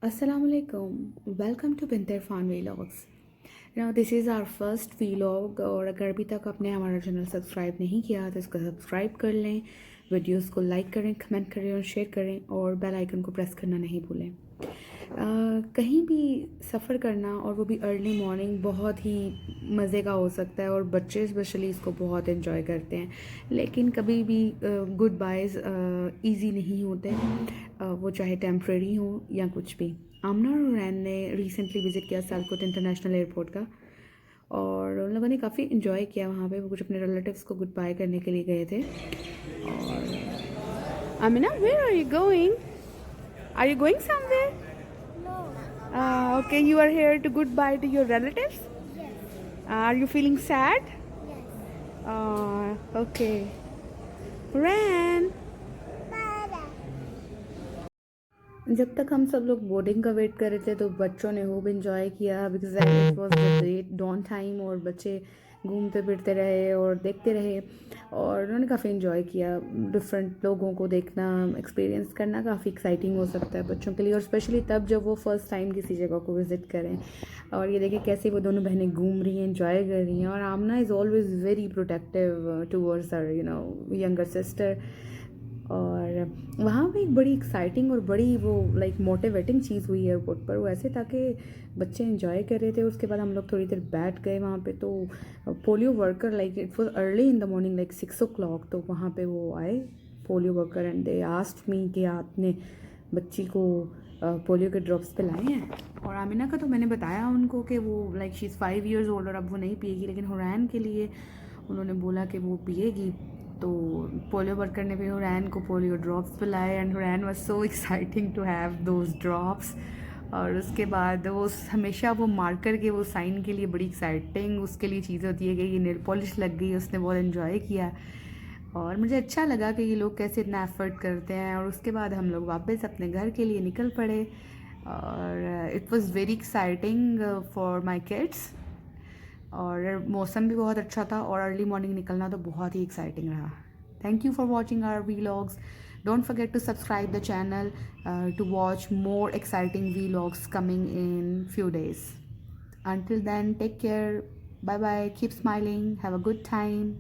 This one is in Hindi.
Assalamualaikum. Welcome to Binter Fan Vlogs. This is our first vlog और अगर अभी तक आपने हमारा चैनल सब्सक्राइब नहीं किया तो इसको सब्सक्राइब कर लें, वीडियोस को लाइक करें, कमेंट करें और शेयर करें और बेल आइकन को प्रेस करना नहीं भूलें। कहीं भी सफ़र करना और वो भी अर्ली मॉर्निंग बहुत ही मज़े का हो सकता है और बच्चे स्पेशली इसको बहुत एंजॉय करते हैं, लेकिन कभी भी गुड बाइज़ ईजी नहीं होते, वो चाहे टेम्प्रेरी हो या कुछ भी। आमना और रैन ने रिसेंटली विज़िट किया सियालकोट इंटरनेशनल एयरपोर्ट का और उन लोगों ने काफ़ी इन्जॉय किया वहाँ पे। वो कुछ अपने रिलेटिव्स को गुड बाय करने के लिए गए थे। और Amina, where are you going? Are you going somewhere? Okay, you are here to goodbye to your relatives? Yes. Are you feeling sad? Yes. Okay. Ran. जब तक हम सब लोग बोर्डिंग का वेट कर रहे थे तो बच्चों ने खूब इन्जॉय किया because it was the great dawn time और बच्चे घूमते फिरते रहे और देखते रहे और उन्होंने काफ़ी इन्जॉय किया। डिफरेंट लोगों को देखना, एक्सपीरियंस करना काफ़ी एक्साइटिंग हो सकता है बच्चों के लिए, और स्पेशली तब जब वो फर्स्ट टाइम किसी जगह को विज़िट करें। और ये देखें कैसे वो दोनों बहनें घूम रही हैं, इन्जॉय कर रही हैं। और Aamna is always very protective towards her younger sister. और वहाँ पे एक बड़ी एक्साइटिंग और बड़ी वो मोटिवेटिंग चीज़ हुई एयरपोर्ट पर। वो ऐसे था कि बच्चे एंजॉय कर रहे थे, उसके बाद हम लोग थोड़ी देर बैठ गए वहाँ पे। तो polio worker it was early in the morning 6 o'clock, तो वहाँ पे वो आए polio worker and they asked me कि आपने बच्ची को पोलियो के ड्रॉप्स पिलाए हैं। और आमिना का तो मैंने बताया उनको कि वो शी इज़ 5 years ओल्ड और अब वो नहीं पिएगी, लेकिन हुरैन के लिए उन्होंने बोला कि वो पिएगी। तो पोलियो वर्कर ने भी हुरैन को पोलियो ड्रॉप्स पिलाए and Hurain was so exciting to have those drops. और उसके बाद वो हमेशा वो मार्कर के वो साइन के लिए बड़ी एक्साइटिंग उसके लिए चीज़ होती है कि ये नेल पॉलिश लग गई, उसने बहुत इन्जॉय किया। और मुझे अच्छा लगा कि ये लोग कैसे इतना एफ़र्ट करते हैं। और उसके बाद हम लोग वापस अपने घर के लिए निकल पड़े और it was very exciting for my kids. और मौसम भी बहुत अच्छा था और अर्ली मॉर्निंग निकलना तो बहुत ही एक्साइटिंग रहा। Thank you for watching our vlogs. Don't forget to subscribe the channel to watch more exciting vlogs coming in few days. Until then, take care. Bye bye. Keep smiling. Have a good time.